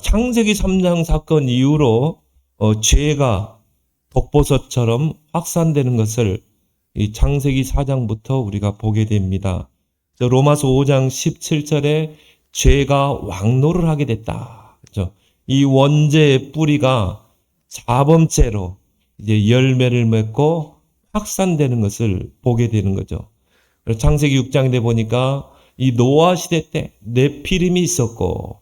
창세기 3장 사건 이후로 죄가 독버섯처럼 확산되는 것을 이 창세기 4장부터 우리가 보게 됩니다. 로마서 5장 17절에 죄가 왕노를 하게 됐다. 그렇죠? 이 원죄의 뿌리가 자범죄로 이제 열매를 맺고 확산되는 것을 보게 되는 거죠. 그래서 창세기 6장에 보니까 이 노아 시대 때 네피림이 있었고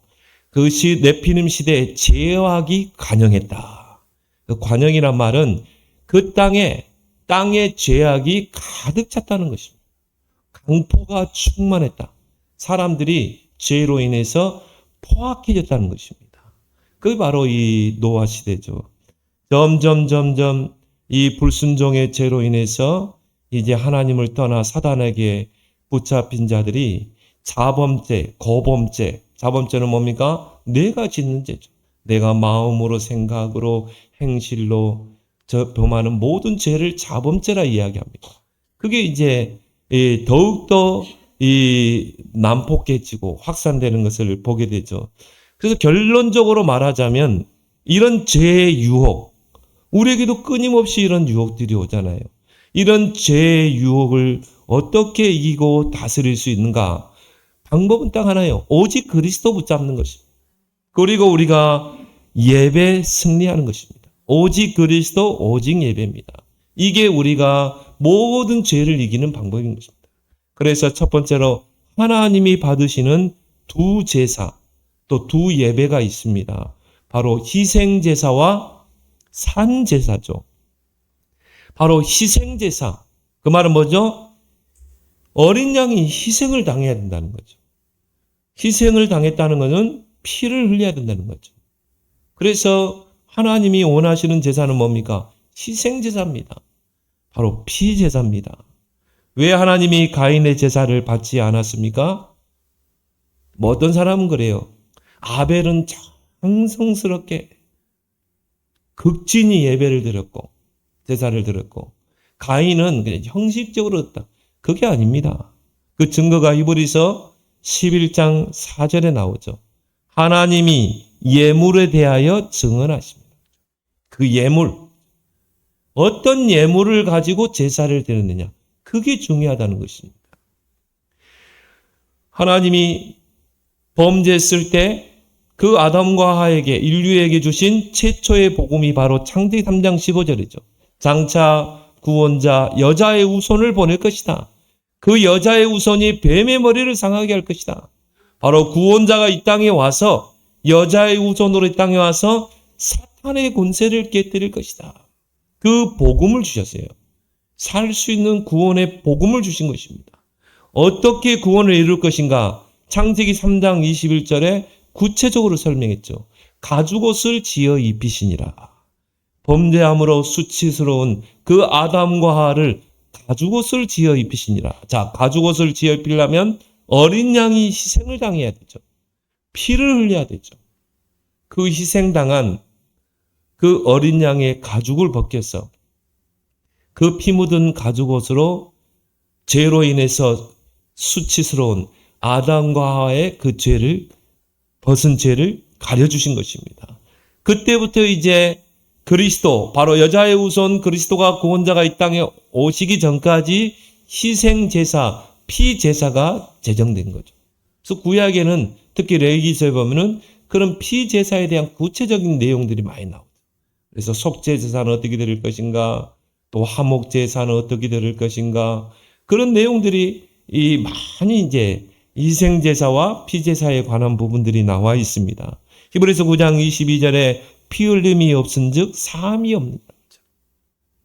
그 네피림 시대에 죄악이 관영했다. 그 관영이란 말은 그 땅에 죄악이 가득 찼다는 것입니다. 강포가 충만했다. 사람들이 죄로 인해서 포악해졌다는 것입니다. 그게 바로 이 노아 시대죠. 점점 이 불순종의 죄로 인해서 이제 하나님을 떠나 사단에게 붙잡힌 자들이 자범죄, 거범죄. 자범죄는 뭡니까? 내가 짓는 죄죠. 내가 마음으로, 생각으로, 행실로 범하는 모든 죄를 자범죄라 이야기합니다. 그게 이제 더욱더 난폭해지고 확산되는 것을 보게 되죠. 그래서 결론적으로 말하자면 이런 죄의 유혹, 우리에게도 끊임없이 이런 유혹들이 오잖아요. 이런 죄의 유혹을 어떻게 이기고 다스릴 수 있는가? 방법은 딱 하나예요. 오직 그리스도 붙잡는 것입니다. 그리고 우리가 예배 승리하는 것입니다. 오직 그리스도, 오직 예배입니다. 이게 우리가 모든 죄를 이기는 방법인 것입니다. 그래서 첫 번째로 하나님이 받으시는 두 제사, 또 두 예배가 있습니다. 바로 희생제사와 산제사죠. 바로 희생제사. 그 말은 뭐죠? 어린 양이 희생을 당해야 된다는 거죠. 희생을 당했다는 것은 피를 흘려야 된다는 거죠. 그래서 하나님이 원하시는 제사는 뭡니까? 희생제사입니다. 바로 피제사입니다. 왜 하나님이 가인의 제사를 받지 않았습니까? 뭐 어떤 사람은 그래요. 아벨은 정성스럽게 극진히 예배를 드렸고 제사를 드렸고 가인은 그냥 형식적으로 했다. 그게 아닙니다. 그 증거가 히브리서 11장 4절에 나오죠. 하나님이 예물에 대하여 증언하십니다. 그 예물, 어떤 예물을 가지고 제사를 드렸느냐, 그게 중요하다는 것입니다. 하나님이 범죄했을 때 그 아담과 하에게 인류에게 주신 최초의 복음이 바로 창세기 3장 15절이죠. 장차 구원자 여자의 후손을 보낼 것이다. 그 여자의 후손이 뱀의 머리를 상하게 할 것이다. 바로 구원자가 이 땅에 와서 여자의 후손으로 이 땅에 와서 사탄의 권세를 깨뜨릴 것이다. 그 복음을 주셨어요. 살 수 있는 구원의 복음을 주신 것입니다. 어떻게 구원을 이룰 것인가? 창세기 3장 21절에 구체적으로 설명했죠. 가죽옷을 지어 입히시니라. 범죄함으로 수치스러운 그 아담과 하와를 가죽옷을 지어 입히시니라. 자, 가죽옷을 지어 입히려면 어린 양이 희생을 당해야 되죠. 피를 흘려야 되죠. 그 희생당한 그 어린 양의 가죽을 벗겨서 그 피 묻은 가죽옷으로 죄로 인해서 수치스러운 아담과 하와의 그 죄를 벗은 죄를 가려주신 것입니다. 그때부터 이제 그리스도, 바로 여자의 후손 그리스도가 구원자가 이 땅에 오시기 전까지 희생제사, 피제사가 제정된 거죠. 그래서 구약에는 특히 레위기서에 보면은 그런 피제사에 대한 구체적인 내용들이 많이 나오죠. 그래서 속죄제사는 어떻게 드릴 것인가, 또 화목제사는 어떻게 드릴 것인가, 그런 내용들이 많이 이제 희생제사와 피제사에 관한 부분들이 나와 있습니다. 히브리서 9장 22절에 피 흘림이 없은즉 사함이 없느니라.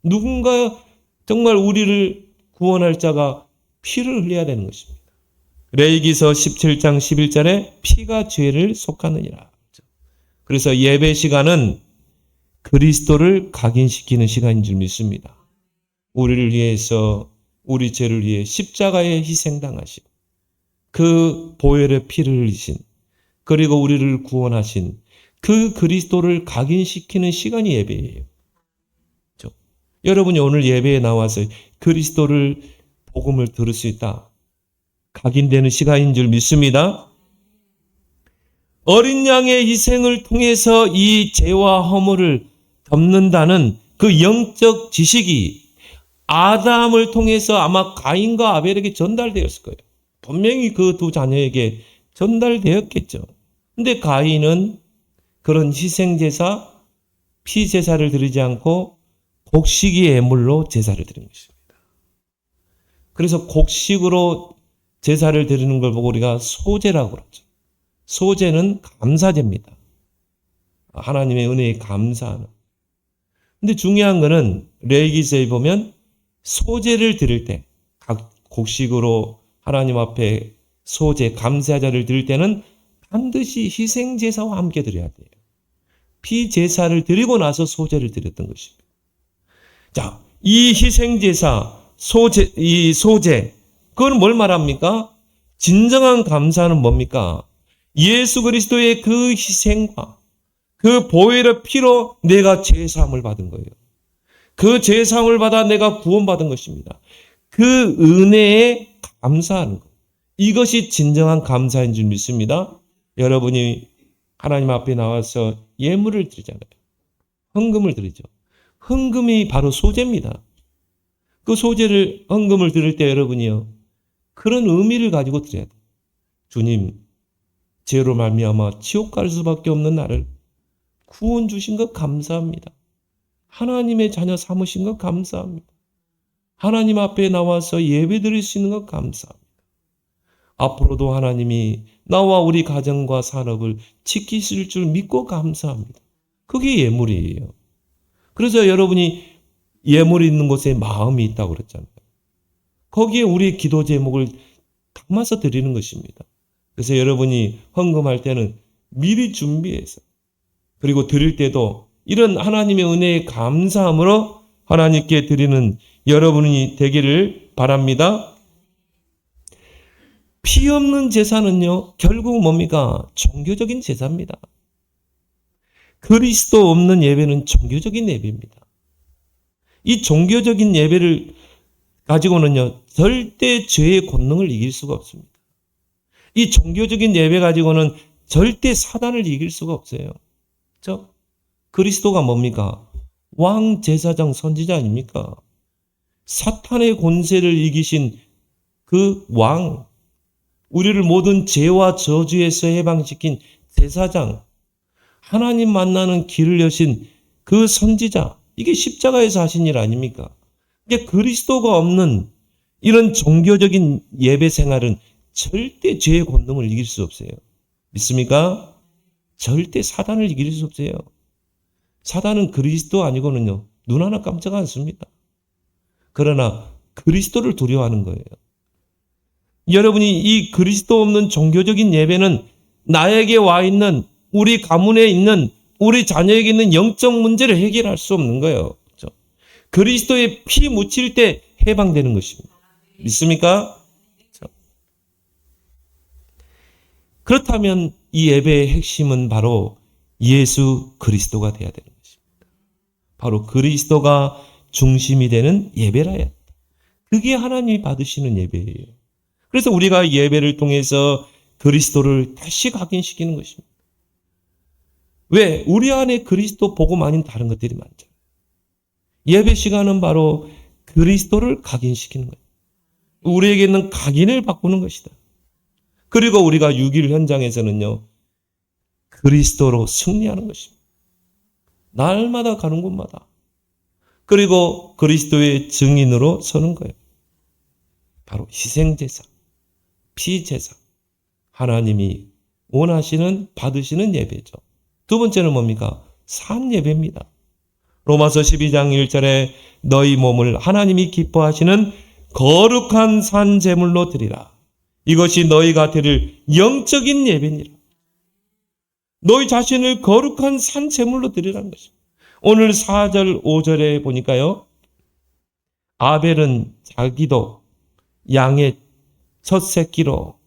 누군가 정말 우리를 구원할 자가 피를 흘려야 되는 것입니다. 레위기서 17장 11절에 피가 죄를 속하느니라. 그래서 예배 시간은 그리스도를 각인시키는 시간인 줄 믿습니다. 우리를 위해서, 우리 죄를 위해 십자가에 희생당하신 그 보혈의 피를 흘리신, 그리고 우리를 구원하신 그 그리스도를 각인시키는 시간이 예배예요. 그렇죠? 여러분이 오늘 예배에 나와서 그리스도를 복음을 들을 수 있다. 각인되는 시간인 줄 믿습니다. 어린 양의 희생을 통해서 이 죄와 허물을 덮는다는 그 영적 지식이 아담을 통해서 아마 가인과 아벨에게 전달되었을 거예요. 분명히 그 두 자녀에게 전달되었겠죠. 근데 가인은 그런 희생제사, 피제사를 드리지 않고 곡식의 예물로 제사를 드린 것입니다. 그래서 곡식으로 제사를 드리는 걸 보고 우리가 소제라고 그러죠. 소제는 감사제입니다. 하나님의 은혜에 감사하는. 근데 중요한 거는 레위기서에 보면 소제를 드릴 때, 각 곡식으로 하나님 앞에 소제, 감사제를 드릴 때는 반드시 희생제사와 함께 드려야 돼요. 피제사를 드리고 나서 소제를 드렸던 것입니다. 자, 이 희생제사, 이 소제, 그건 뭘 말합니까? 진정한 감사는 뭡니까? 예수 그리스도의 그 희생과 그 보혈의 피로 내가 죄사함을 받은 거예요. 그 죄사함을 받아 내가 구원받은 것입니다. 그 은혜에 감사하는 것. 이것이 진정한 감사인 줄 믿습니다. 여러분이 하나님 앞에 나와서 예물을 드리잖아요. 헌금을 드리죠. 헌금이 바로 소제입니다. 그 소제를, 헌금을 드릴 때 여러분이요, 그런 의미를 가지고 드려야 돼요. 주님, 죄로 말미암아 지옥 갈 수밖에 없는 나를 구원 주신 것 감사합니다. 하나님의 자녀 삼으신 것 감사합니다. 하나님 앞에 나와서 예배 드릴 수 있는 것 감사합니다. 앞으로도 하나님이 나와 우리 가정과 산업을 지키실 줄 믿고 감사합니다. 그게 예물이에요. 그래서 여러분이 예물이 있는 곳에 마음이 있다고 그랬잖아요. 거기에 우리의 기도 제목을 담아서 드리는 것입니다. 그래서 여러분이 헌금할 때는 미리 준비해서, 그리고 드릴 때도 이런 하나님의 은혜에 감사함으로 하나님께 드리는 여러분이 되기를 바랍니다. 피 없는 제사는요, 결국 뭡니까? 종교적인 제사입니다. 그리스도 없는 예배는 종교적인 예배입니다. 이 종교적인 예배를 가지고는요, 절대 죄의 권능을 이길 수가 없습니다. 이 종교적인 예배 가지고는 절대 사단을 이길 수가 없어요. 그렇죠? 그리스도가 뭡니까? 왕, 제사장, 선지자 아닙니까? 사탄의 권세를 이기신 그 왕, 우리를 모든 죄와 저주에서 해방시킨 제사장, 하나님 만나는 길을 여신 그 선지자, 이게 십자가에서 하신 일 아닙니까? 이게 그리스도가 없는 이런 종교적인 예배 생활은 절대 죄의 권능을 이길 수 없어요. 믿습니까? 절대 사단을 이길 수 없어요. 사단은 그리스도 아니고는요, 눈 하나 깜짝 않습니다. 그러나 그리스도를 두려워하는 거예요. 여러분이 이 그리스도 없는 종교적인 예배는 나에게 와 있는, 우리 가문에 있는, 우리 자녀에게 있는 영적 문제를 해결할 수 없는 거예요. 그렇죠? 그리스도의 피 묻힐 때 해방되는 것입니다. 믿습니까? 그렇죠? 그렇다면 이 예배의 핵심은 바로 예수 그리스도가 되어야 되는 것입니다. 바로 그리스도가 중심이 되는 예배라야. 그게 하나님이 받으시는 예배예요. 그래서 우리가 예배를 통해서 그리스도를 다시 각인시키는 것입니다. 왜? 우리 안에 그리스도 복음 아닌 다른 것들이 많죠. 예배 시간은 바로 그리스도를 각인시키는 거예요. 우리에게는 각인을 바꾸는 것이다. 그리고 우리가 6일 현장에서는요, 그리스도로 승리하는 것입니다. 날마다 가는 곳마다. 그리고 그리스도의 증인으로 서는 거예요. 바로 희생제사, 피제사, 하나님이 원하시는, 받으시는 예배죠. 두 번째는 뭡니까? 산예배입니다. 로마서 12장 1절에 너희 몸을 하나님이 기뻐하시는 거룩한 산제물로 드리라. 이것이 너희가 드릴 영적인 예배니라. 너희 자신을 거룩한 산제물로 드리라는 것입니다. 오늘 4절 5절에 보니까요, 아벨은 자기도 양의 첫 새끼로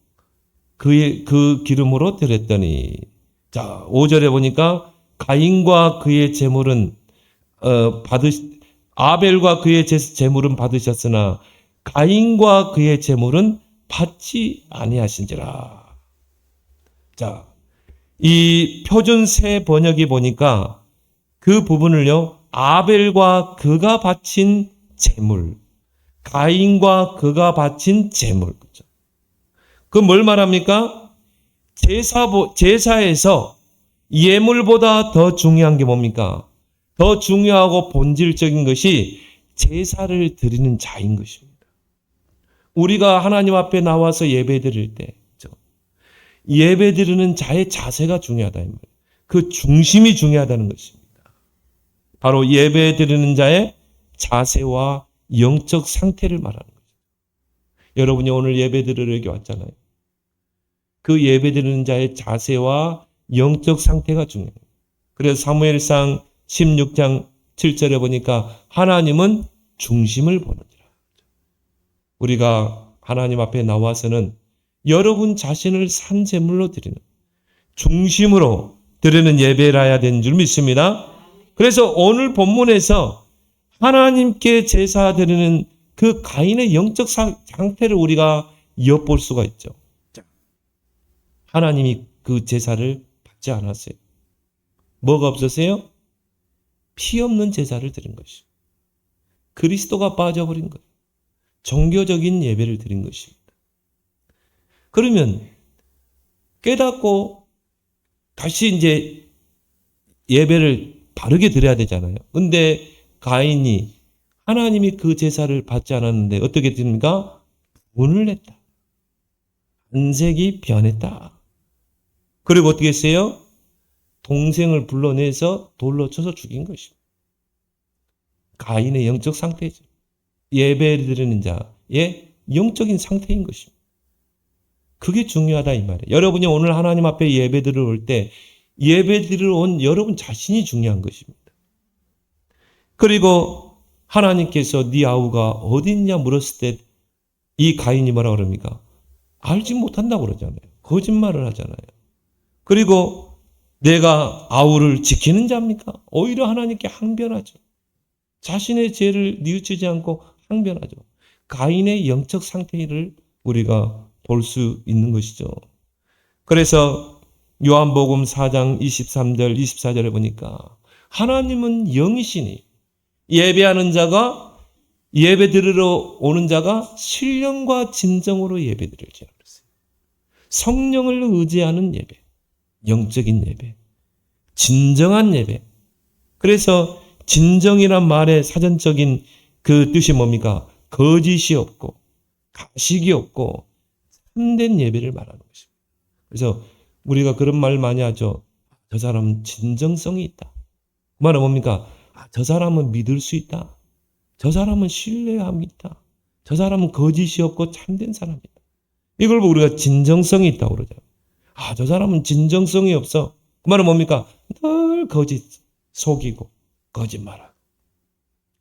그 기름으로 드렸더니, 자, 5절에 보니까 가인과 그의 제물은 아벨과 그의 제물은 받으셨으나 가인과 그의 제물은 받지 아니하신지라. 자, 이 표준 새 번역이 보니까 그 부분을요, 아벨과 그가 바친 제물, 가인과 그가 바친 제물. 그 뭘 말합니까? 제사에서 예물보다 더 중요한 게 뭡니까? 더 중요하고 본질적인 것이 제사를 드리는 자인 것입니다. 우리가 하나님 앞에 나와서 예배 드릴 때, 예배 드리는 자의 자세가 중요하다. 그 중심이 중요하다는 것입니다. 바로 예배 드리는 자의 자세와 영적 상태를 말하는 거죠. 여러분이 오늘 예배 드리러 여기 왔잖아요. 그 예배 드리는 자의 자세와 영적 상태가 중요해요. 그래서 사무엘상 16장 7절에 보니까 하나님은 중심을 보느니라. 우리가 하나님 앞에 나와서는 여러분 자신을 산 제물로 드리는, 중심으로 드리는 예배라야 되는 줄 믿습니다. 그래서 오늘 본문에서 하나님께 제사 드리는 그 가인의 영적 상태를 우리가 엿볼 수가 있죠. 하나님이 그 제사를 받지 않았어요. 뭐가 없었어요? 피 없는 제사를 드린 것이죠. 그리스도가 빠져버린 거예요. 종교적인 예배를 드린 것입니다. 그러면 깨닫고 다시 이제 예배를 바르게 드려야 되잖아요. 근데 가인이 하나님이 그 제사를 받지 않았는데 어떻게 됩니까? 분을 냈다. 안색이 변했다. 그리고 어떻게 했어요? 동생을 불러내서 돌로 쳐서 죽인 것입니다. 가인의 영적 상태죠. 예배를 드리는 자의 영적인 상태인 것입니다. 그게 중요하다 이 말이에요. 여러분이 오늘 하나님 앞에 예배 드리러 올 때 예배 드리러 온 여러분 자신이 중요한 것입니다. 그리고 하나님께서 네 아우가 어디 있냐 물었을 때 이 가인이 뭐라 그럽니까? 알지 못한다고 그러잖아요. 거짓말을 하잖아요. 그리고 내가 아우를 지키는 자입니까? 오히려 하나님께 항변하죠. 자신의 죄를 뉘우치지 않고 항변하죠. 가인의 영적 상태를 우리가 볼 수 있는 것이죠. 그래서 요한복음 4장 23절 24절에 보니까 하나님은 영이시니 예배하는 자가 예배 드리러 오는 자가 신령과 진정으로 예배 드릴지 알았어요. 성령을 의지하는 예배, 영적인 예배, 진정한 예배. 그래서 진정이란 말의 사전적인 그 뜻이 뭡니까? 거짓이 없고 가식이 없고 참된 예배를 말하는 것입니다. 그래서 우리가 그런 말 많이 하죠. 저 사람은 진정성이 있다. 그 말은 뭡니까? 저 사람은 믿을 수 있다. 저 사람은 신뢰함이 있다. 저 사람은 거짓이 없고 참된 사람이다. 이걸 보고 우리가 진정성이 있다고 그러죠. 저 사람은 진정성이 없어. 그 말은 뭡니까? 늘 거짓, 속이고 거짓말하고.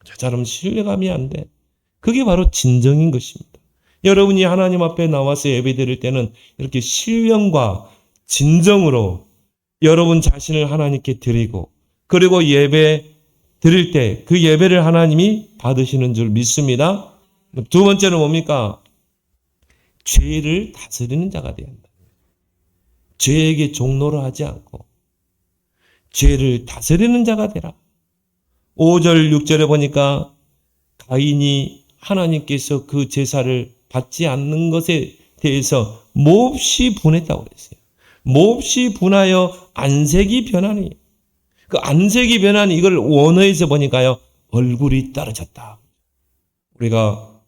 저 사람은 신뢰감이 안 돼. 그게 바로 진정인 것입니다. 여러분이 하나님 앞에 나와서 예배 드릴 때는 이렇게 신령과 진정으로 여러분 자신을 하나님께 드리고 그리고 예배 드릴 때 그 예배를 하나님이 받으시는 줄 믿습니다. 두 번째는 뭡니까? 죄를 다스리는 자가 되어야 한다. 죄에게 종노를 하지 않고 죄를 다스리는 자가 되라. 5절 6절에 보니까 가인이 하나님께서 그 제사를 받지 않는 것에 대해서 몹시 분했다고 그랬어요. 몹시 분하여 안색이 변하니 그 안색이 변한 이걸 원어에서 보니까요. 얼굴이 떨어졌다. 우리가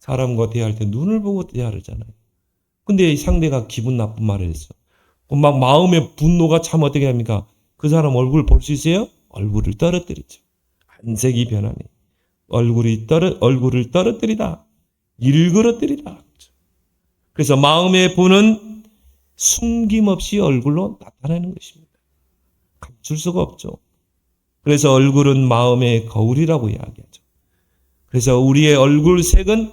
사람과 대화할 때 눈을 보고 대화하잖아요. 근데 상대가 기분 나쁜 말을 했어. 막 마음의 분노가 참 어떻게 합니까? 그 사람 얼굴 볼 수 있어요? 얼굴을 떨어뜨리죠. 안색이 변하니 얼굴을 떨어뜨리다. 일그러뜨리다. 그래서 마음의 분은 숨김없이 얼굴로 나타나는 것입니다. 감출 수가 없죠. 그래서 얼굴은 마음의 거울이라고 이야기하죠. 그래서 우리의 얼굴 색은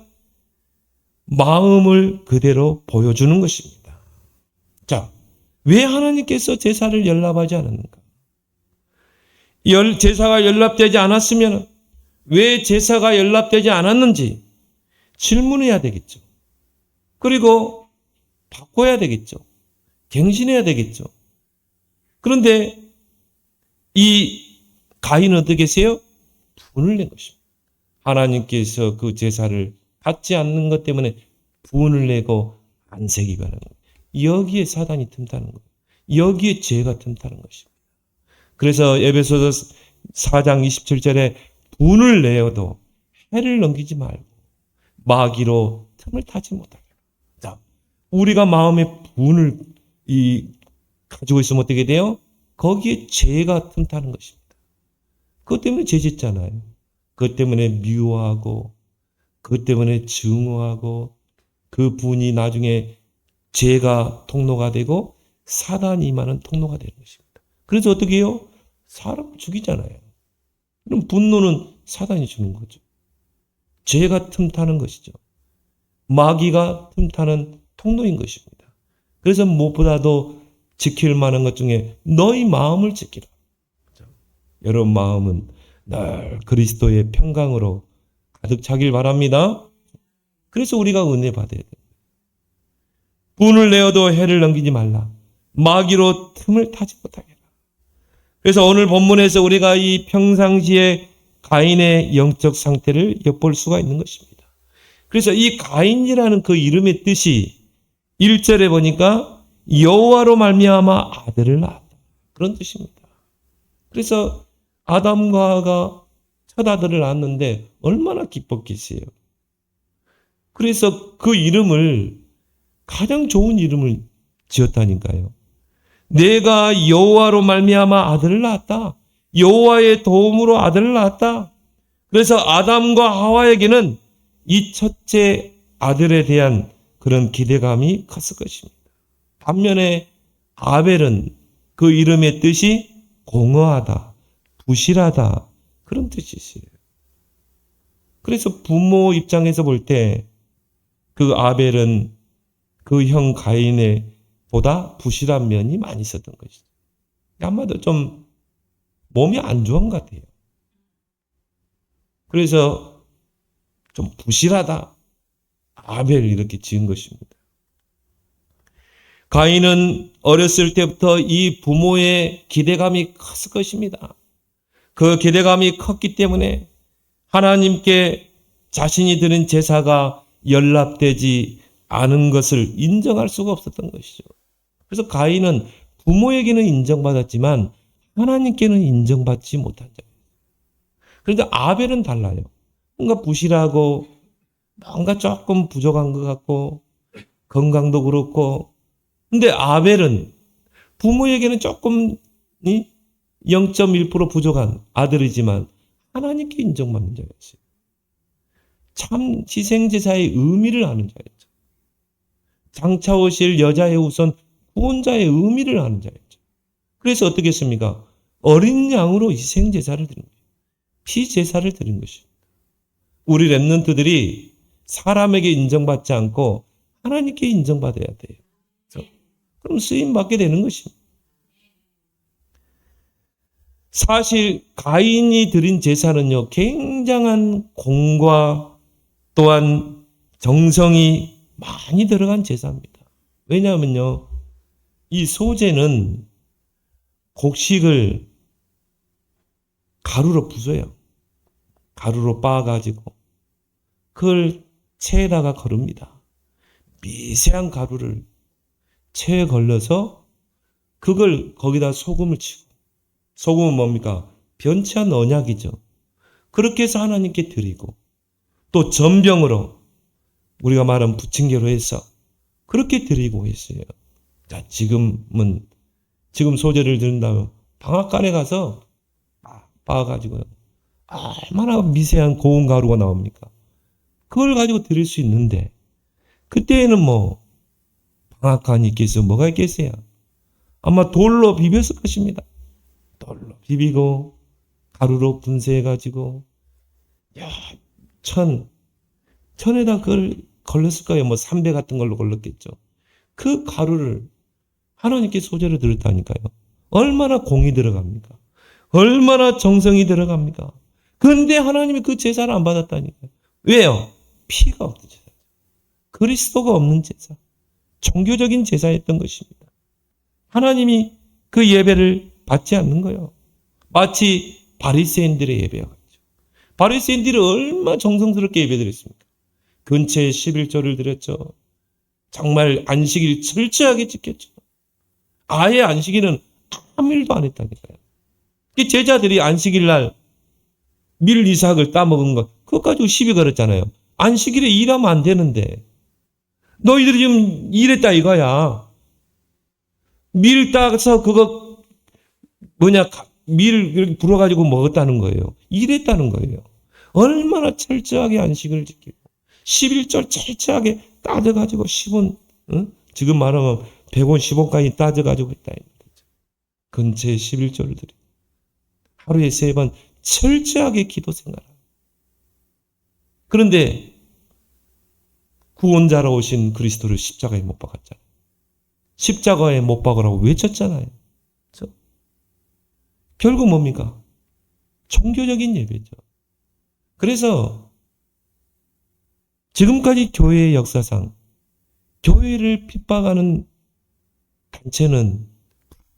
마음을 그대로 보여주는 것입니다. 자, 왜 하나님께서 제사를 연락하지 않았는가? 제사가 연락되지 않았으면 왜 제사가 연락되지 않았는지 질문해야 되겠죠. 그리고 바꿔야 되겠죠. 갱신해야 되겠죠. 그런데 이 가인은 어떻게 했어요? 분을 낸 것입니다. 하나님께서 그 제사를 받지 않는 것 때문에 분을 내고 안색이 가는 거예요. 여기에 사단이 틈타는 거예요. 여기에 죄가 틈타는 것입니다. 그래서 에베소서 4장 27절에 분을 내어도 해를 넘기지 말고 마귀로 틈을 타지 못하게. 자, 우리가 마음에 분을 가지고 있으면 어떻게 돼요? 거기에 죄가 틈타는 것입니다. 그것 때문에 죄 짓잖아요. 그것 때문에 미워하고, 그것 때문에 증오하고, 그 분이 나중에 죄가 통로가 되고 사단이 임하는 통로가 되는 것입니다. 그래서 어떻게 해요? 사람 죽이잖아요. 그럼 분노는 사단이 주는 거죠. 죄가 틈타는 것이죠. 마귀가 틈타는 통로인 것입니다. 그래서 무엇보다도 지킬 만한 것 중에 너희 마음을 지키라. 여러분 마음은 늘 그리스도의 평강으로 가득 차길 바랍니다. 그래서 우리가 은혜 받아야 돼요. 분을 내어도 해를 넘기지 말라. 마귀로 틈을 타지 못하게 하라. 그래서 오늘 본문에서 우리가 이 평상시에 가인의 영적 상태를 엿볼 수가 있는 것입니다. 그래서 이 가인이라는 그 이름의 뜻이 1절에 보니까 여호와로 말미암아 아들을 낳았다. 그런 뜻입니다. 그래서 아담과 하와가 첫 아들을 낳았는데 얼마나 기뻤겠어요. 그래서 그 이름을 가장 좋은 이름을 지었다니까요. 내가 여호와로 말미암아 아들을 낳았다. 여호와의 도움으로 아들을 낳았다. 그래서 아담과 하와에게는 이 첫째 아들에 대한 그런 기대감이 컸을 것입니다. 반면에 아벨은 그 이름의 뜻이 공허하다, 부실하다 그런 뜻이 있어요. 그래서 부모 입장에서 볼 때 그 아벨은 그 형 가인의 보다 부실한 면이 많이 있었던 것이죠. 아마도 좀 몸이 안 좋은 것 같아요. 그래서 좀 부실하다. 아벨 이렇게 지은 것입니다. 가인은 어렸을 때부터 이 부모의 기대감이 컸을 것입니다. 그 기대감이 컸기 때문에 하나님께 자신이 드린 제사가 연락되지 않은 것을 인정할 수가 없었던 것이죠. 그래서 가인은 부모에게는 인정받았지만 하나님께는 인정받지 못한 자예요. 그런데 아벨은 달라요. 뭔가 부실하고 뭔가 조금 부족한 것 같고 건강도 그렇고 근데 아벨은 부모에게는 조금 0.1% 부족한 아들이지만 하나님께 인정받는 자였어요. 참 희생제사의 의미를 아는 자였죠. 장차 오실 여자의 우선 구원자의 의미를 아는 자였죠. 그래서 어떻게 했습니까? 어린 양으로 희생제사를 드린 거예요. 피제사를 드린 것입니다. 우리 렘넌트들이 사람에게 인정받지 않고 하나님께 인정받아야 돼요. 그럼 쓰임받게 되는 것입니다. 사실 가인이 드린 제사는요, 굉장한 공과 또한 정성이 많이 들어간 제사입니다. 왜냐하면요, 이 소제는 곡식을 가루로 부숴요. 가루로 빻아가지고 그걸 체에다가 거릅니다. 미세한 가루를 체에 걸러서 그걸 거기다 소금을 치고 소금은 뭡니까? 변치한 언약이죠. 그렇게 해서 하나님께 드리고 또 전병으로 우리가 말하는 부침개로 해서 그렇게 드리고 있어요. 자, 지금 소재를 드린다면 방앗간에 가서 빻아가지고 얼마나 미세한 고운 가루가 나옵니까? 그걸 가지고 드릴 수 있는데 그때에는 방앗간이 있겠어요? 뭐가 있겠어요? 아마 돌로 비볐을 것입니다. 돌로 비비고 가루로 분쇄해가지고 천에다 그걸 걸렸을 거예요. 삼배 같은 걸로 걸렸겠죠. 그 가루를 하나님께 소재로 드렸다니까요. 얼마나 공이 들어갑니까? 얼마나 정성이 들어갑니까? 그런데 하나님이 그 제사를 안 받았다니까요. 왜요? 피가 없는 제사. 그리스도가 없는 제사. 종교적인 제사였던 것입니다. 하나님이 그 예배를 받지 않는 거예요. 마치 바리새인들의 예배와 같죠. 바리새인들이 얼마나 정성스럽게 예배드렸습니까? 근처에 11조를 드렸죠. 정말 안식일 철저하게 지켰죠. 아예 안식일은 아무 일도 안 했다니까요. 이 제자들이 안식일 날 밀 이삭을 따먹은 것, 그것 가지고 시비 걸었잖아요. 안식일에 일하면 안 되는데. 너희들이 지금 일했다 이거야. 밀 따서 그거 밀 불어가지고 먹었다는 거예요. 일했다는 거예요. 얼마나 철저하게 안식을 지키고 11절 철저하게 따져가지고 10원, 지금 말하면 100원, 10원까지 따져가지고 했다. 근처에 11조를 드리고 하루에 3번 철저하게 기도 생활하고. 그런데 구원자로 오신 그리스도를 십자가에 못 박았잖아요. 십자가에 못 박으라고 외쳤잖아요. 그렇죠? 결국 뭡니까? 종교적인 예배죠. 그래서 지금까지 교회의 역사상 교회를 핍박하는 단체는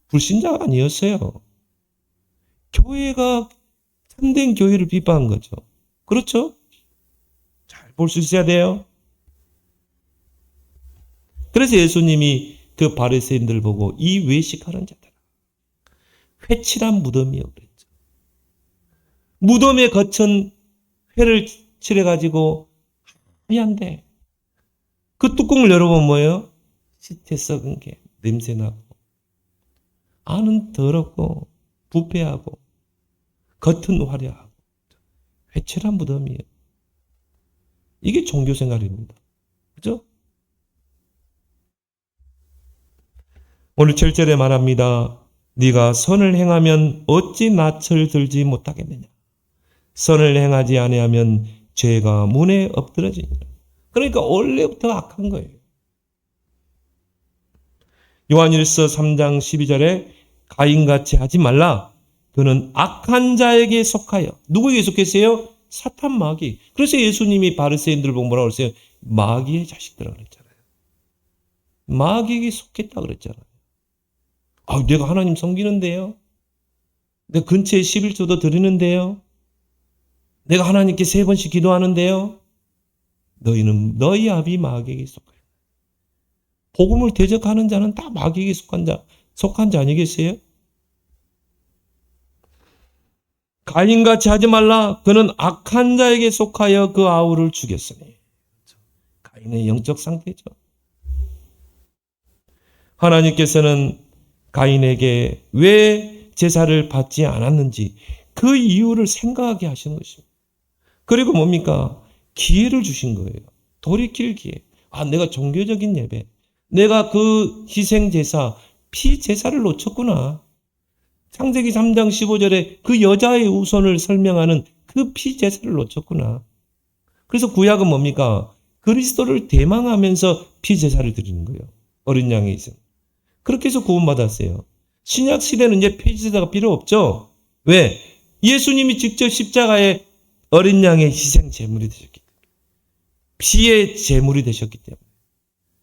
불신자가 아니었어요. 교회가 참된 교회를 핍박한 거죠. 그렇죠? 잘 볼 수 있어야 돼요. 그래서 예수님이 그 바리새인들 보고 이 외식하는 자들, 회칠한 무덤이요 그랬죠. 무덤에 거친 회를 칠해가지고 하얀데 그 뚜껑을 열어보면 뭐예요? 시체 썩은 게 냄새나고 안은 더럽고 부패하고 겉은 화려하고 회칠한 무덤이에요. 이게 종교생활입니다. 그죠? 오늘 7절에 말합니다. 네가 선을 행하면 어찌 낯을 들지 못하겠느냐. 선을 행하지 아니하면 죄가 문에 엎드러지니라. 그러니까 원래부터 악한 거예요. 요한일서 3장 12절에 가인같이 하지 말라. 그는 악한 자에게 속하여. 누구에게 속했어요? 사탄 마귀. 그래서 예수님이 바리새인들을 보고 뭐라고 그랬어요? 마귀의 자식들이라고 그랬잖아요. 마귀에게 속했다 그랬잖아요. 내가 하나님 섬기는데요. 내가 근처에 11조도 드리는데요. 내가 하나님께 3번씩 기도하는데요. 너희는 너희 아비 마귀에게 속하여. 복음을 대적하는 자는 다 마귀에게 속한 자 아니겠어요? 가인같이 하지 말라. 그는 악한 자에게 속하여 그 아우를 죽였으니. 가인의 영적 상태죠. 하나님께서는 가인에게 왜 제사를 받지 않았는지 그 이유를 생각하게 하시는 것입니다. 그리고 뭡니까? 기회를 주신 거예요. 돌이킬 기회. 내가 종교적인 예배, 내가 그 희생제사, 피제사를 놓쳤구나. 창세기 3장 15절에 그 여자의 우선을 설명하는 그 피제사를 놓쳤구나. 그래서 구약은 뭡니까? 그리스도를 대망하면서 피제사를 드리는 거예요. 어린 양의 희생. 그렇게 해서 구원받았어요. 신약 시대는 이제 피제사가 필요 없죠. 왜? 예수님이 직접 십자가에 어린 양의 희생 제물이 되셨기 때문에. 피의 제물이 되셨기 때문에.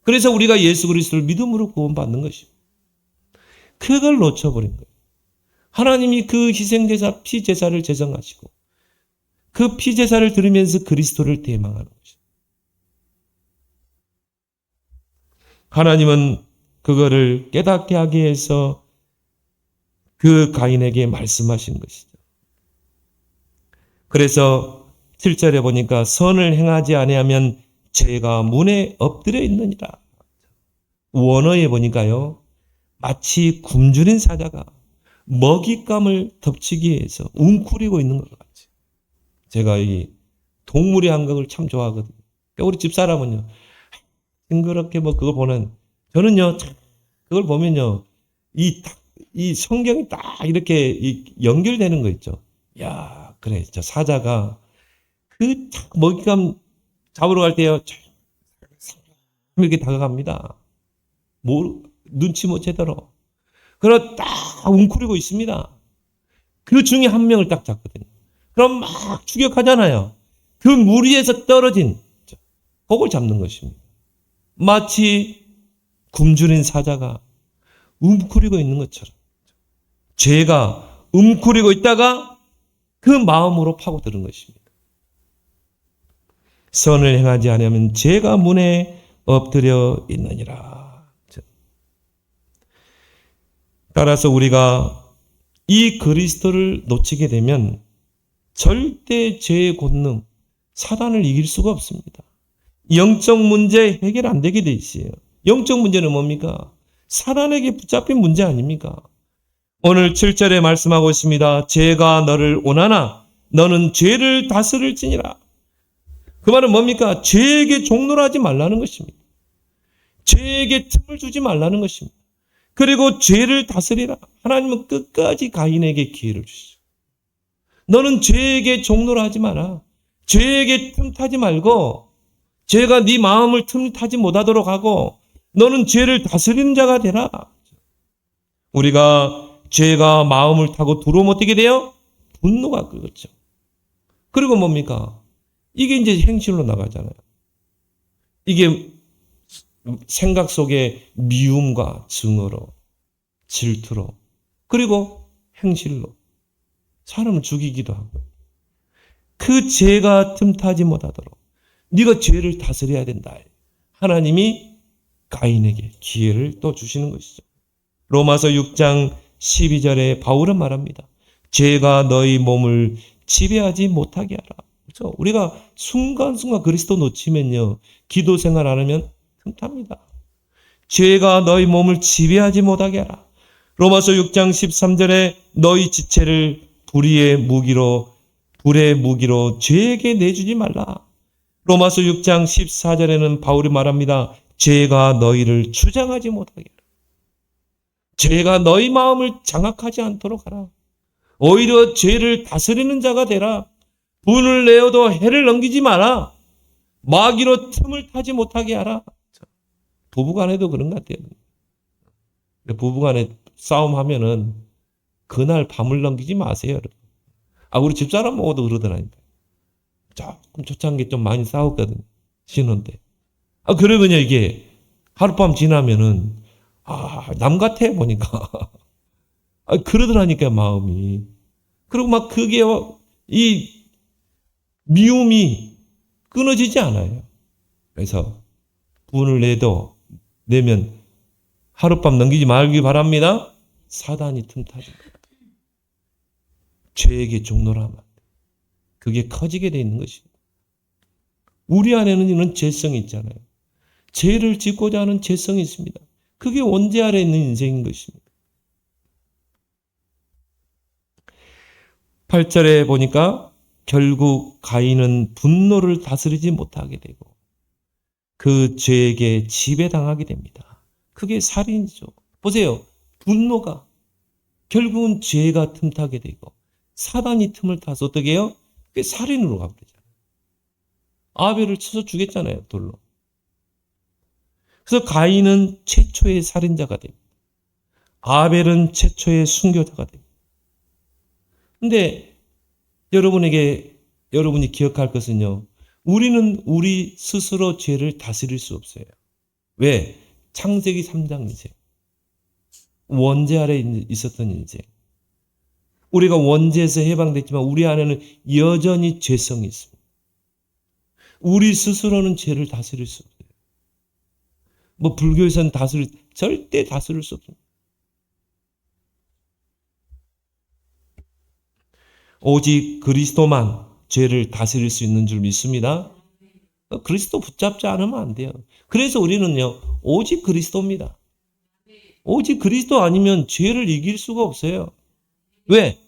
그래서 우리가 예수 그리스도를 믿음으로 구원받는 것입니다. 그걸 놓쳐버린 거예요. 하나님이 그 희생제사, 피제사를 제정하시고 그 피제사를 들으면서 그리스도를 대망하는 것입니다. 하나님은 그거를 깨닫게 하기 위해서 그 가인에게 말씀하신 것이죠. 그래서 7절에 보니까 선을 행하지 아니하면 죄가 문에 엎드려 있느니라. 원어에 보니까요. 마치 굶주린 사자가 먹잇감을 덮치기 위해서 웅크리고 있는 것 같아요. 제가 이 동물의 감각을 참 좋아하거든요. 우리 집사람은요. 징그럽게 그걸 보는 저는요. 그걸 보면요. 이 성경이 딱 이렇게 연결되는 거 있죠. 야, 그래. 저 사자가 그 먹잇감 잡으러 갈 때요. 이렇게 다가갑니다. 눈치 못 채더러. 그럼 딱 웅크리고 있습니다. 그 중에 한 명을 딱 잡거든요. 그럼 막 추격하잖아요. 그 물 위에서 떨어진 그걸 잡는 것입니다. 마치 굶주린 사자가 웅크리고 있는 것처럼. 죄가 움츠리고 있다가 그 마음으로 파고드는 것입니다. 선을 행하지 않으면 죄가 문에 엎드려 있느니라. 따라서 우리가 이 그리스도를 놓치게 되면 절대 죄의 권능, 사단을 이길 수가 없습니다. 영적 문제 해결 안 되게 돼 있어요. 영적 문제는 뭡니까? 사단에게 붙잡힌 문제 아닙니까? 오늘 7절에 말씀하고 있습니다. 죄가 너를 원하나 너는 죄를 다스릴지니라. 그 말은 뭡니까? 죄에게 종노하지 말라는 것입니다. 죄에게 틈을 주지 말라는 것입니다. 그리고 죄를 다스리라. 하나님은 끝까지 가인에게 기회를 주시죠. 너는 죄에게 종노하지 마라. 죄에게 틈타지 말고 죄가 네 마음을 틈타지 못하도록 하고 너는 죄를 다스리는 자가 되라. 우리가 죄가 마음을 타고 들어오면 어떻게 돼요? 분노가 끓죠. 그리고 뭡니까? 이게 이제 행실로 나가잖아요. 이게 생각 속에 미움과 증오로, 질투로, 그리고 행실로 사람을 죽이기도 하고 그 죄가 틈타지 못하도록 네가 죄를 다스려야 된다. 하나님이 가인에게 기회를 또 주시는 것이죠. 로마서 6장 12절에 바울은 말합니다. 죄가 너희 몸을 지배하지 못하게 하라. 그렇죠? 우리가 순간순간 그리스도 놓치면요. 기도 생활 안 하면 틈탑니다. 죄가 너희 몸을 지배하지 못하게 하라. 로마서 6장 13절에 너희 지체를 불의 무기로 죄에게 내주지 말라. 로마서 6장 14절에는 바울이 말합니다. 죄가 너희를 주장하지 못하게 하라. 죄가 너희 마음을 장악하지 않도록 하라. 오히려 죄를 다스리는 자가 되라. 분을 내어도 해를 넘기지 마라. 마귀로 틈을 타지 못하게 하라. 부부간에도 그런 것 같아요. 부부간에 싸움하면은 그날 밤을 넘기지 마세요. 여러분. 우리 집사람 보고도 그러더라니까. 조금 초창 게 좀 많이 싸웠거든. 신혼때. 그러면요 이게 하룻밤 지나면은 남 같아 보니까. 그러더라니까 마음이. 그리고 막 그게 이 미움이 끊어지지 않아요. 그래서 분을 내면 하룻밤 넘기지 말기 바랍니다. 사단이 틈타지 마라. 죄에게 종노하면 그게 커지게 돼 있는 것입니다. 우리 안에는 이런 죄성이 있잖아요. 죄를 짓고자 하는 죄성이 있습니다. 그게 원죄 아래 있는 인생인 것입니다. 8절에 보니까 결국 가인은 분노를 다스리지 못하게 되고 그 죄에게 지배당하게 됩니다. 그게 살인이죠. 보세요. 분노가 결국은 죄가 틈타게 되고 사단이 틈을 타서 어떻게 해요? 그게 살인으로 가게 되잖아요. 아벨을 쳐서 죽였잖아요. 돌로. 그래서 가인은 최초의 살인자가 됩니다. 아벨은 최초의 순교자가 됩니다. 근데 여러분이 기억할 것은요. 우리는 우리 스스로 죄를 다스릴 수 없어요. 왜? 창세기 3장 인생. 원죄 아래 있었던 인생. 우리가 원죄에서 해방됐지만 우리 안에는 여전히 죄성이 있습니다. 우리 스스로는 죄를 다스릴 수 없어요. 불교에서는 절대 다스릴 수 없습니다. 오직 그리스도만 죄를 다스릴 수 있는 줄 믿습니다. 그리스도 붙잡지 않으면 안 돼요. 그래서 우리는요, 오직 그리스도입니다. 오직 그리스도 아니면 죄를 이길 수가 없어요. 왜?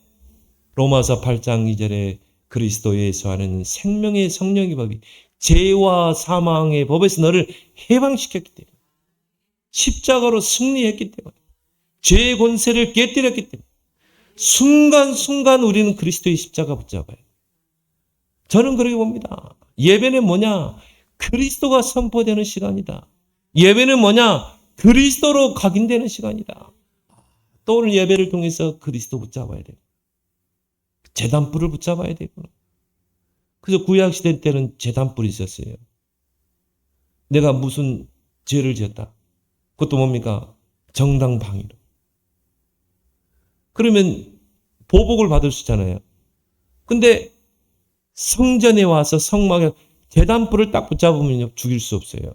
로마서 8장 2절에 그리스도 예수 안에는 생명의 성령의 법이 죄와 사망의 법에서 너를 해방시켰기 때문에 십자가로 승리했기 때문에 죄의 권세를 깨뜨렸기 때문에 순간순간 우리는 그리스도의 십자가 붙잡아요. 저는 그렇게 봅니다. 예배는 뭐냐? 그리스도가 선포되는 시간이다. 예배는 뭐냐? 그리스도로 각인되는 시간이다. 또 오늘 예배를 통해서 그리스도 붙잡아야 돼요. 제단불을 붙잡아야 되고. 그래서 구약시대 때는 제단불이 있었어요. 내가 무슨 죄를 지었다. 그것도 뭡니까? 정당방위로. 그러면 보복을 받을 수 있잖아요. 근데 성전에 와서 성막에 제단불을 딱 붙잡으면 죽일 수 없어요.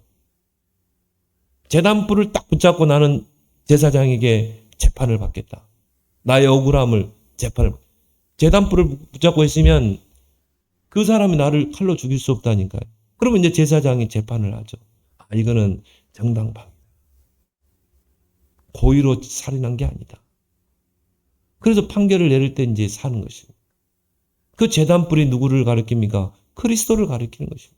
제단불을 딱 붙잡고 나는 제사장에게 재판을 받겠다. 나의 억울함을 제단불을 붙잡고 있으면 그 사람이 나를 칼로 죽일 수 없다니까요. 그러면 이제 제사장이 재판을 하죠. 이거는 정당방. 고의로 살인한 게 아니다. 그래서 판결을 내릴 때 이제 사는 것입니다. 그 제단불이 누구를 가리킵니까? 그리스도를 가리키는 것입니다.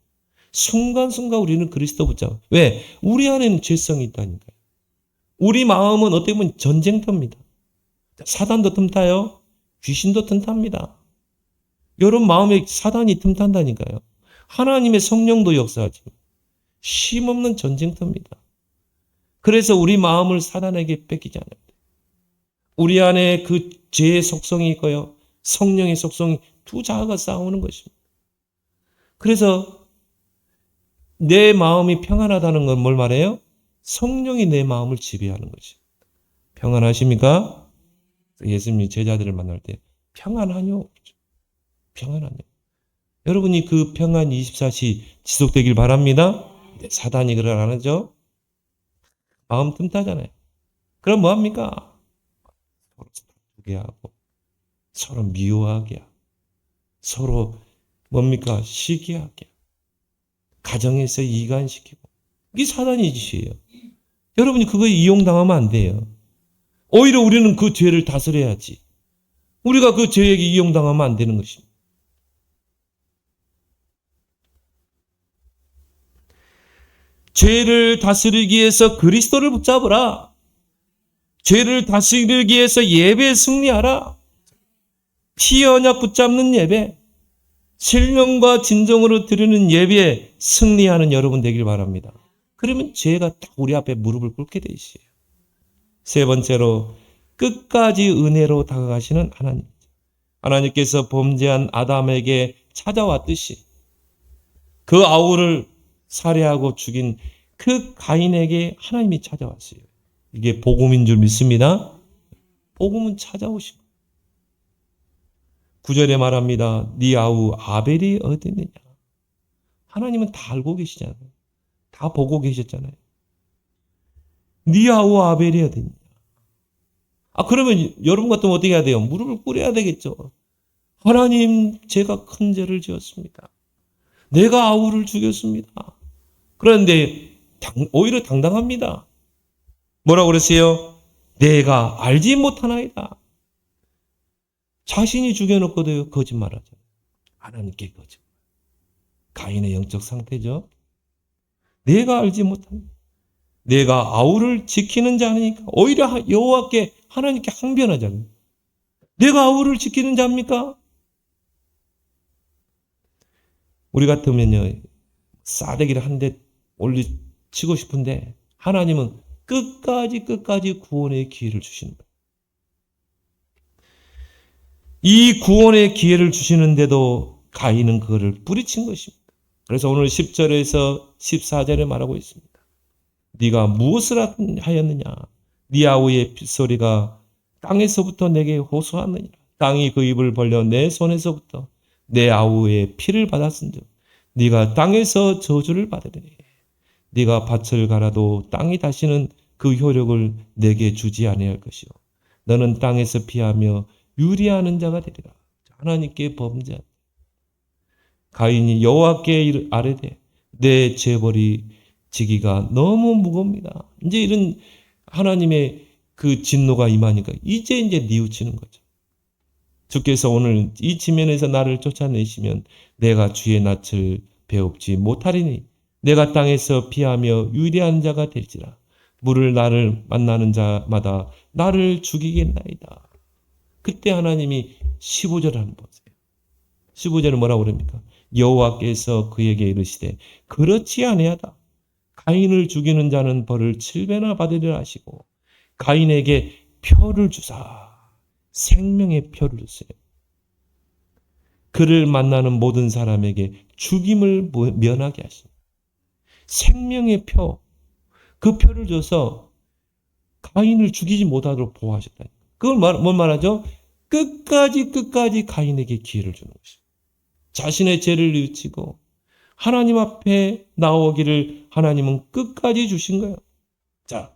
순간순간 우리는 그리스도 붙잡아. 왜? 우리 안에는 죄성이 있다니까요. 우리 마음은 어떻게 보면 전쟁터입니다. 사단도 틈타요. 귀신도 틈탑니다. 여러분 마음에 사단이 틈탄다니까요. 하나님의 성령도 역사하지. 쉼없는 전쟁터입니다. 그래서 우리 마음을 사단에게 뺏기지 않아요. 우리 안에 그 죄의 속성이 있고요. 성령의 속성이 두 자아가 싸우는 것입니다. 그래서 내 마음이 평안하다는 건 뭘 말해요? 성령이 내 마음을 지배하는 것입니다. 평안하십니까? 예수님이 제자들을 만날 때 평안하뇨? 평안하뇨? 여러분이 그 평안 24시 지속되길 바랍니다. 사단이 그걸 안 하죠? 마음 틈타잖아요. 그럼 뭐합니까? 서로 다투게 하고 서로 미워하게 하고 서로 뭡니까? 시기하게 가정에서 이간시키고 이게 사단의 짓이에요. 여러분이 그거에 이용당하면 안 돼요. 오히려 우리는 그 죄를 다스려야지. 우리가 그 죄에게 이용당하면 안 되는 것입니다. 죄를 다스리기 위해서 그리스도를 붙잡으라. 죄를 다스리기 위해서 예배에 승리하라. 피 언약 붙잡는 예배, 신령과 진정으로 드리는 예배에 승리하는 여러분 되길 바랍니다. 그러면 죄가 딱 우리 앞에 무릎을 꿇게 돼 있어요. 세 번째로 끝까지 은혜로 다가가시는 하나님. 하나님께서 범죄한 아담에게 찾아왔듯이 그 아우를 살해하고 죽인 그 가인에게 하나님이 찾아왔어요. 이게 복음인 줄 믿습니다. 복음은 찾아오신 거예요. 9절에 말합니다. 네 아우 아벨이 어디 있느냐. 하나님은 다 알고 계시잖아요. 다 보고 계셨잖아요. 네 아우 아벨이 어디 있느냐. 그러면 여러분 같으면 어떻게 해야 돼요? 무릎을 꿇어야 되겠죠. 하나님, 제가 큰 죄를 지었습니다. 내가 아우를 죽였습니다. 그런데 오히려 당당합니다. 뭐라고 그랬어요? 내가 알지 못하나이다. 자신이 죽여놓고도 거짓말하죠. 하나님께 거짓말. 가인의 영적 상태죠. 내가 알지 못합니다. 내가 아우를 지키는 자니까 오히려 여호와께 하나님께 항변하잖아요. 내가 아우를 지키는 자입니까? 우리 같으면요 싸대기를 한 대 올리치고 싶은데 하나님은 끝까지 구원의 기회를 주시는 거예요. 이 구원의 기회를 주시는데도 가인은 그거를 뿌리친 것입니다. 그래서 오늘 10절에서 14절에 말하고 있습니다. 네가 무엇을 하였느냐? 네 아우의 핏소리가 땅에서부터 내게 호소하느냐? 땅이 그 입을 벌려 내 손에서부터 내 아우의 피를 받았은즉 네가 땅에서 저주를 받으리니 네가 밭을 갈아도 땅이 다시는 그 효력을 내게 주지 아니할 것이요 너는 땅에서 피하며 유리하는 자가 되리라. 하나님께 범죄한 가인이 여호와께 아뢰되 내 재벌이 지기가 너무 무겁니다. 이제 이런 하나님의 그 진노가 임하니까 이제 뉘우치는 거죠. 주께서 오늘 이 지면에서 나를 쫓아내시면 내가 주의 낯을 배웁지 못하리니 내가 땅에서 피하며 유리한 자가 될지라 물을 나를 만나는 자마다 나를 죽이겠나이다. 그때 하나님이 15절을 한번 보세요. 15절은 뭐라고 그럽니까? 여호와께서 그에게 이르시되 그렇지 아니하다. 가인을 죽이는 자는 벌을 7배나 받으리라 하시고 가인에게 표를 주사 생명의 표를 주세요. 그를 만나는 모든 사람에게 죽임을 면하게 하십니다. 생명의 표, 그 표를 줘서 가인을 죽이지 못하도록 보호하셨다. 그걸 뭘 말하죠? 끝까지 가인에게 기회를 주는 것입니다. 자신의 죄를 뉘우치고 하나님 앞에 나오기를 하나님은 끝까지 주신 거예요. 자,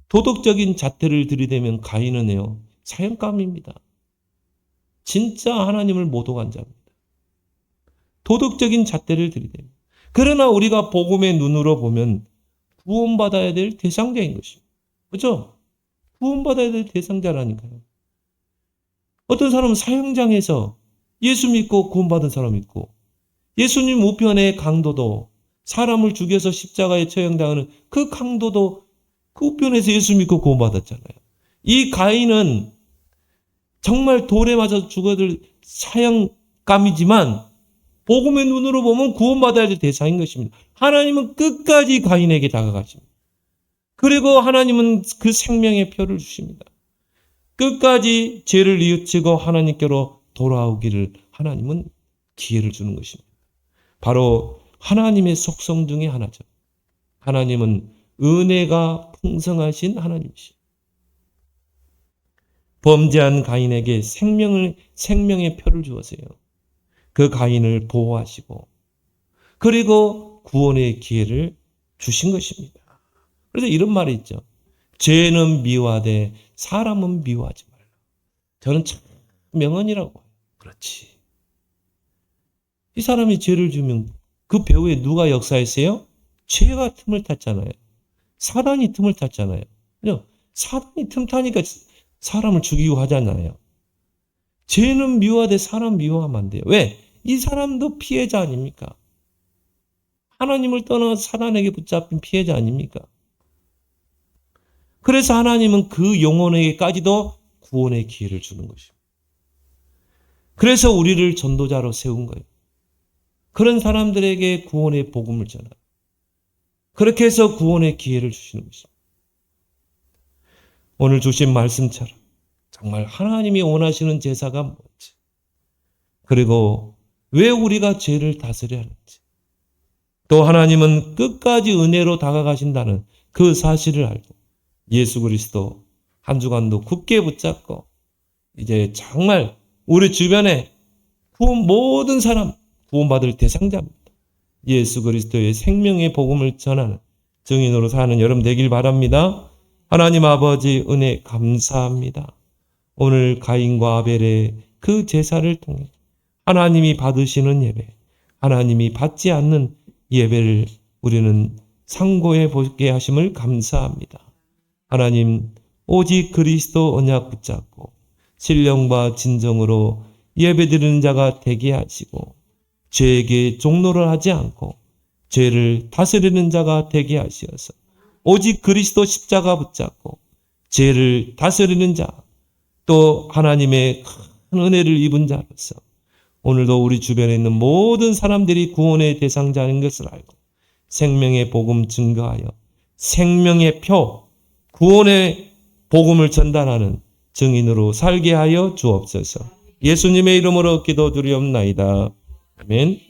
도덕적인 잣대를 들이대면 가인은요, 사형감입니다. 진짜 하나님을 모독한 자입니다. 도덕적인 잣대를 들이대면. 그러나 우리가 복음의 눈으로 보면 구원받아야 될 대상자인 것입니다. 그렇죠? 구원받아야 될 대상자라니까요. 어떤 사람은 사형장에서 예수 믿고 구원받은 사람 있고, 예수님 우편의 강도도 사람을 죽여서 십자가에 처형당하는 그 강도도 그 우편에서 예수 믿고 구원받았잖아요. 이 가인은 정말 돌에 맞아서 죽어들 사형감이지만 복음의 눈으로 보면 구원받아야 될 대상인 것입니다. 하나님은 끝까지 가인에게 다가가십니다. 그리고 하나님은 그 생명의 표를 주십니다. 끝까지 죄를 뉘우치고 하나님께로 돌아오기를 하나님은 기회를 주는 것입니다. 바로 하나님의 속성 중에 하나죠. 하나님은 은혜가 풍성하신 하나님이시죠. 범죄한 가인에게 생명의 표를 주었어요. 그 가인을 보호하시고 그리고 구원의 기회를 주신 것입니다. 그래서 이런 말이 있죠. 죄는 미워하되 사람은 미워하지 말라. 저는 참 명언이라고 해요. 그렇지. 이 사람이 죄를 주면 그 배후에 누가 역사했어요? 죄가 틈을 탔잖아요. 사단이 틈을 탔잖아요. 사단이 틈 타니까 사람을 죽이고 하잖아요. 죄는 미워하되 사람 미워하면 안 돼요. 왜? 이 사람도 피해자 아닙니까? 하나님을 떠나 사단에게 붙잡힌 피해자 아닙니까? 그래서 하나님은 그 영혼에게까지도 구원의 기회를 주는 것입니다. 그래서 우리를 전도자로 세운 거예요. 그런 사람들에게 구원의 복음을 전하고 그렇게 해서 구원의 기회를 주시는 것입니다. 오늘 주신 말씀처럼 정말 하나님이 원하시는 제사가 뭔지 그리고 왜 우리가 죄를 다스려야 하는지 또 하나님은 끝까지 은혜로 다가가신다는 그 사실을 알고 예수 그리스도 한 주간도 굳게 붙잡고 이제 정말 우리 주변에 모든 사람 구원받을 대상자입니다. 예수 그리스도의 생명의 복음을 전하는 증인으로 사는 여러분 되길 바랍니다. 하나님 아버지 은혜 감사합니다. 오늘 가인과 아벨의 그 제사를 통해 하나님이 받으시는 예배, 하나님이 받지 않는 예배를 우리는 상고해 보게 하심을 감사합니다. 하나님 오직 그리스도 언약 붙잡고 신령과 진정으로 예배드리는 자가 되게 하시고 죄에게 종노를 하지 않고 죄를 다스리는 자가 되게 하시어서 오직 그리스도 십자가 붙잡고 죄를 다스리는 자 또 하나님의 큰 은혜를 입은 자로서 오늘도 우리 주변에 있는 모든 사람들이 구원의 대상자인 것을 알고 생명의 복음 증거하여 생명의 표 구원의 복음을 전달하는 증인으로 살게 하여 주옵소서. 예수님의 이름으로 기도드리옵나이다. 아멘.